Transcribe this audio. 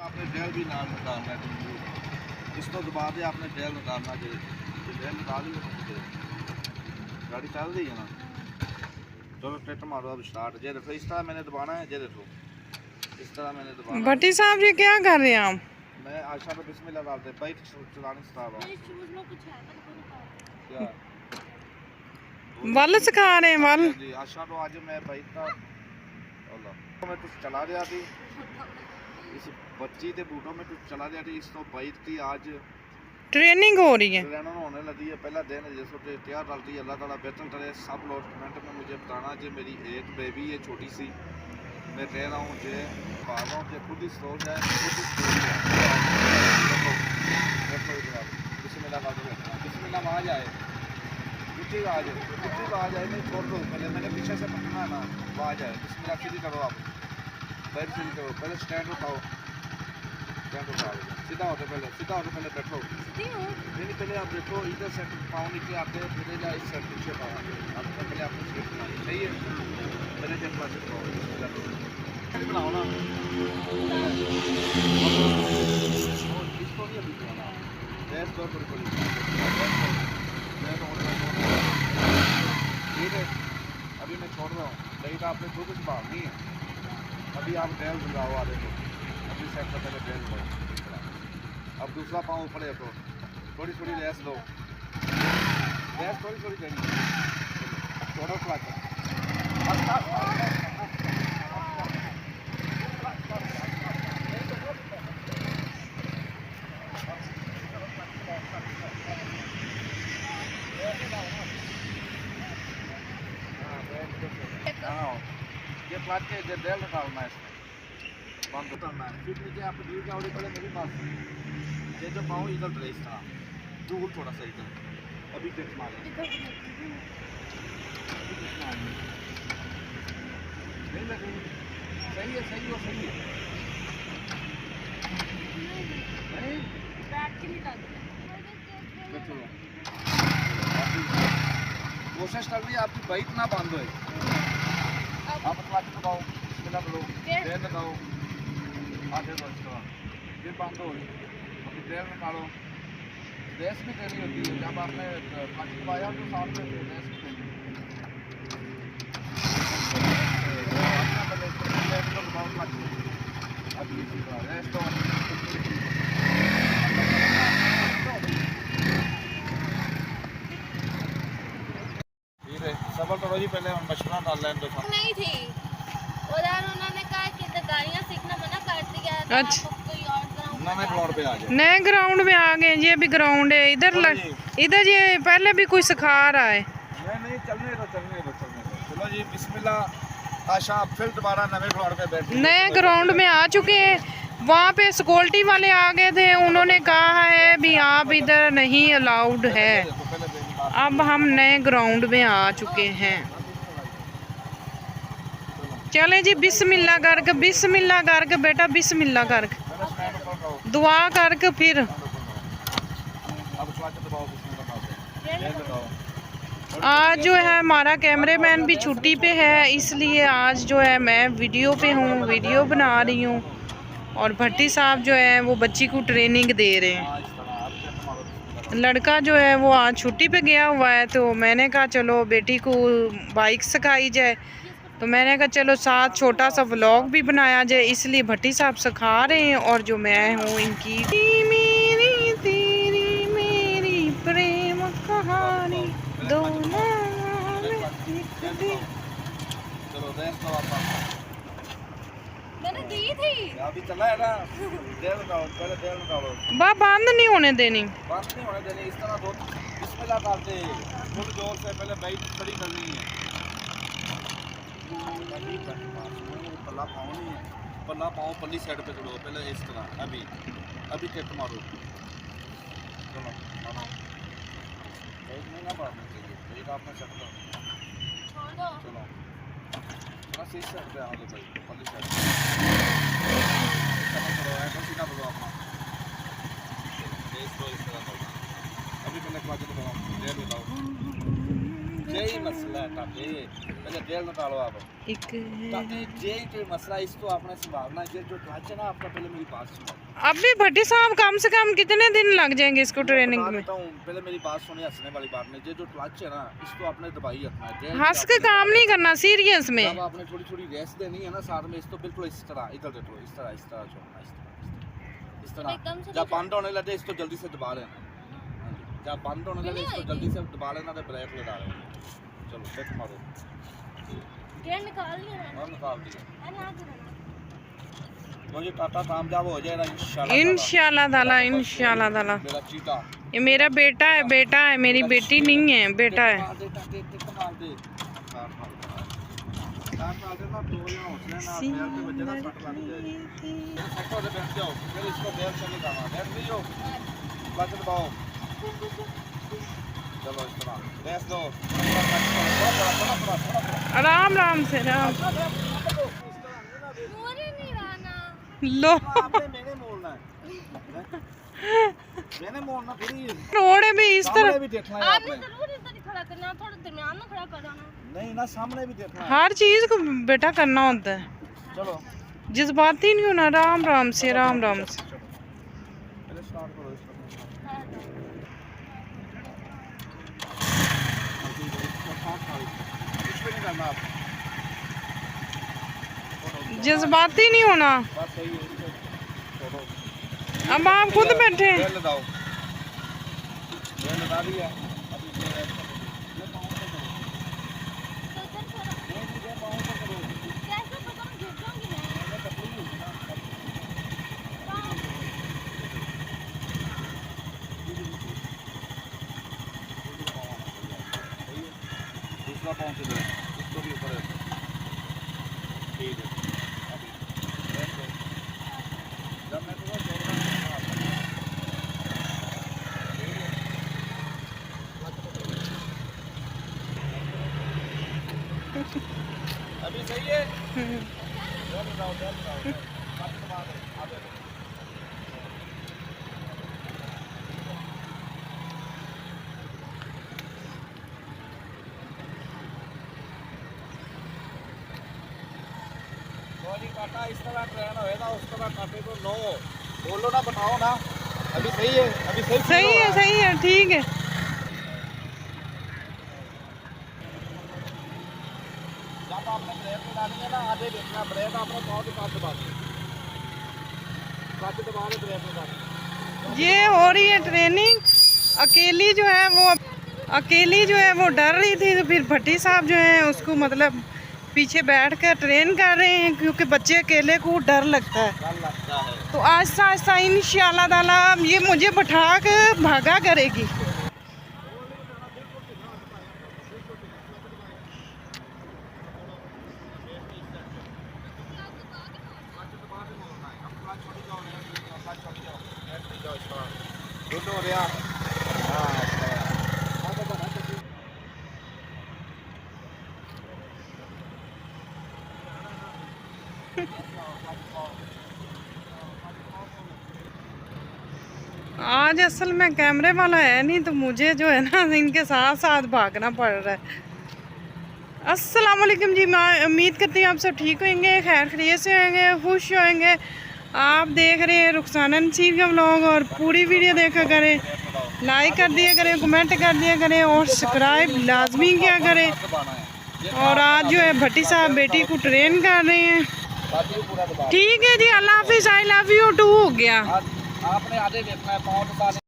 आपने डेल भी नाम निकालना है, इसको दबा दे। आपने डेल निकालना है, डेल निकाल ही गाड़ी चल रही है ना। चलो ट्रैक्टर मारो अब स्टार्ट। ये देखो इस तरह मैंने दबाना है, ये देखो इस तरह मैंने दबाना। भट्टी साहब जी क्या कर रहे हैं आप? मैं आशा पे बिस्मिल्लाह डालते बाइक चलानी सिखा रहा हूँ। क्या वल सिखा रहे हैं वल? जी आशा तो आज मैं बाइक का अल्लाह मैं तो चला रहा थी, इस बच्ची के बूटों में कुछ चला रहा थी। इस तो बाइक की आज ट्रेनिंग हो रही है, ट्रेनिंग होने लगी है। पहला दिन जैसे तैयार डालती है। अल्लाह ताला बेहतर करे। सब लोग कमेंट में मुझे बताना जो मेरी एक बेबी है छोटी सी, मैं कह रहा हूँ जो पाल रहा हूँ जो खुद ही स्टोर जाए, खुद ही स्टोर जाए। बिस्मिल्लाह आवाज़ आए, ऊँची आवाज़ आए, नहीं छोड़ दो पहले, मैंने पीछे से पकड़ना है ना, आवाज़ आए। बिस्मिल्लाह सीधी करो आप, बैठ सीधी करो, पहले स्टैंड उठाओ, स्टैंड उठाओ, सीधा होते पहले, सीधा होते पहले बैठो। नहीं पहले आप देखो इधर से पाँव नीचे आते हैं, फिर या इस साइड पीछे पाँव आते हैं। आप पहले आपको सीट बनानी सही है, पहले जब पास बनाओ ना, इसको नहीं अभी बनाना, गैस दो थोड़ी थोड़ी, ठीक है। अभी मैं छोड़ रहा हूँ, नहीं तो आपने खुद संभालनी है। अभी आप डेल लगाओ आधे को, अभी सेट कर पहले डेल लो। अब दूसरा पाँव ऊपर रखो, थोड़ी थोड़ी रेस लो, रेस थोड़ी थोड़ी देनी, छोड़ो क्लच। ये क्लच के डेल निकालना है, इसमें बंद करना है। फिर नीचे आप गिर जाओगे पहले मेरी बात। ये जो पाँव इधर रहे इस तरह दूर थोड़ा सा इधर, अभी किक मारो, नहीं लगे, सही है सही हो सही है, नहीं कोशिश कर ली आपकी बाइक ना बंद हो। आप क्लच दबाओ, बिस्मिल्लाह करो, डेल लगाओ, आगे दो इसका फिर बंद हो गई। अभी डेल निकालो, रेस भी देनी होती है। जब आपने क्लच दबाया तो साथ में रेस भी देनी है। सबर करो जी, पहले हम मशवरा डाल लें तो नहीं थी उधर, उन्होंने कहा कि गाड़ियाँ सीखना मना कर दिया। अच्छा, कोई और नए ग्राउंड पे आ जाए, नए ग्राउंड में आ गए। ये भी ग्राउंड है इधर इधर ये पहले भी कोई सिखा रहा है। नहीं चलने दो। चलो जी बिस्मिल्लाह। आशा फिर दोबारा नए ग्राउंड पे बैठ, नए ग्राउंड में आ चुके हैं। वहाँ पे सिक्योरिटी वाले आ गए थे, उन्होंने कहा है भी आप इधर नहीं अलाउड है। अब हम नए ग्राउंड में आ चुके हैं। चले जी बिस्मिल्लाह करके बेटा, बिस्मिल्लाह करके दुआ करके फिर आज जो है हमारा कैमरामैन भी छुट्टी पे है, इसलिए आज जो है मैं वीडियो पे हूँ, वीडियो बना रही हूँ। और भट्टी साहब जो है वो बच्ची को ट्रेनिंग दे रहे हैं। लड़का जो है वो आज छुट्टी पे गया हुआ है, तो मैंने कहा चलो बेटी को बाइक सिखाई जाए। तो मैंने कहा चलो साथ छोटा सा व्लॉग भी बनाया जाए, इसलिए भट्टी साहब सिखा रहे हैं। और जो मैं हूँ इनकी मेरी तेरी मेरी प्रेम कहानी दोनों मैंने दी थी। अभी चला है ना, डेल लगाओ, पहले डेल लगाओ, बंद नहीं होने देनी, बंद नहीं होने देनी। इस तरह दो बिस्मिल्लाह करते फुल जोर से पहले बाइक खड़ी करनी है। पल्ला पाँव नहीं है, पल्ला पाँव पल्ली साइड पे खड़ो, पहले इस तरह। अभी किक मारो, चलो मारो, बाइक नहीं ना मारना चाहिए, बाइक आपने सेट करो, चलो बस इस साइड पे आओ, भाई पल्ली साइड करो, ऐसा सीधा बोलो अपना, इस तरह करो। अभी मैंने क्लच दबाओ, डेल लगाओ, यही मसला है, पहले डेल निकालो आप। एक है। ताकि जे कोई मसला इस तो आपने संभालना है। जो क्लच है ना आपका, पहले मेरी बात सुनो। अभी भट्टी साहब कम से कम कितने दिन लग जाएंगे इसको ट्रेनिंग में? पहले मेरी बात सुनिए, हंसने वाली बात नहीं। जो क्लच है ना इसको आपने दबाई रखना है। हंस के काम नहीं करना, सीरियस में। जब आपने थोड़ी थोड़ी रेस्ट देनी है ना साथ में, इसको बिल्कुल इस तरह इधर देखो, इस तरह छोड़ना, इस तरह। जब बंद होने लगे इसको जल्दी से दबा लेना। जब बंद होने लगे इसको जल्दी से दबा लेना, तो ब्रेक लगा लेना। चलो सेट मारो, गेयर निकाल लिया और निकाल दिया। है। मुझे टाटा कामयाब हो जाएगा इंशाल्लाह। इंशाल्लाह ताला, इंशाल्लाह ताला। मेरा चीटा, ये मेरा बेटा है, बेटा है, मेरी बेटी नहीं है, बेटा है। मार दे मार दे। मार दे ना, तो यहाँ हौसले ना पैर पे बजे ना सट लग जाएगी। सेट हो जाए, बैठ जाओ। फिर इसको बैठ से निकालना, बैठ नहीं हो, क्लच दबाओ। चलो इस तरह रेस दो, आराम आराम से आराम। मोरे नहीं रहना। लो मैंने मोड़ना है, मैंने मोड़ना फिर। रोड भी इस तरह, भी देखना है आपने आपने। जरूर इधर ही खड़ा करना, थोड़ा दरमियान में खड़ा करना। नहीं ना, सामने भी देखना है। हर चीज को बेटा करना होता है। चलो जज्बाती नहीं होना, आराम आराम से, आराम आराम से। पहले स्टार्ट करो इसको। कुछ भी नहीं करना आप, जज्बाती नहीं होना। बस सही है। इसको छोड़ो। अब आप खुद बैठे हैं। बेल लगाओ, बेल लगा दिया। अभी ये रेस्ट करो। ये पाँव पे करो। तो इधर थोड़ा नहीं, ये पाँव पे करो। कैसे पता मैं गिर जाऊंगी मैं? ये तकलीफ होगी ना। पाँव। दूसरा पाँव से दो, इसको भी ऊपर रखो। ठीक है, अभी रेस्ट करो। जब मैं तुम्हें छोड़ना अभी सही है। बैल लगाओ, बैल लगाओ। हाथ दबा दो, आगे लो। गोली काटा इस तरह ट्रेन होएगा, उस तरह काटे तो नो बोलो ना, बताओ ना। अभी सही है, अभी सही सही है, सही है, ठीक है। जब आपने ब्रेक लगानी है ना, आगे देखना, ब्रेक आपने पाँव के साथ दबा दो, दबा के ब्रेक लगा दो। ये हो रही है ट्रेनिंग। अकेली जो है वो डर रही थी, तो फिर भट्टी साहब जो है उसको मतलब पीछे बैठ कर ट्रेन कर रहे हैं, क्योंकि बच्चे अकेले को डर लगता है। डर लगता है। तो आहिस्ता आहिस्ता इंशाल्लाह ताला ये मुझे बैठा के भागा करेगी। दोनों हो गया। आज असल में कैमरे वाला है नहीं, तो मुझे जो है ना इनके साथ साथ भागना पड़ रहा है। अस्सलाम वालेकुम जी, मैं उम्मीद करती हूँ आप सब ठीक होंगे, खैर खैरियत से होंगे, खुश होंगे। आप देख रहे हैं रुखसाना नसीर का व्लॉग, और पूरी वीडियो देखा करें, लाइक कर दिया करें, कमेंट कर दिया करें, और सब्सक्राइब लाजमी किया करें। और आज जो है भट्टी साहब बेटी को ट्रेन कर रहे हैं। ठीक है जी, अल्लाह हाफिज़, आई लव यू टू हो गया। आपने आगे देखना है, पाँव के साथ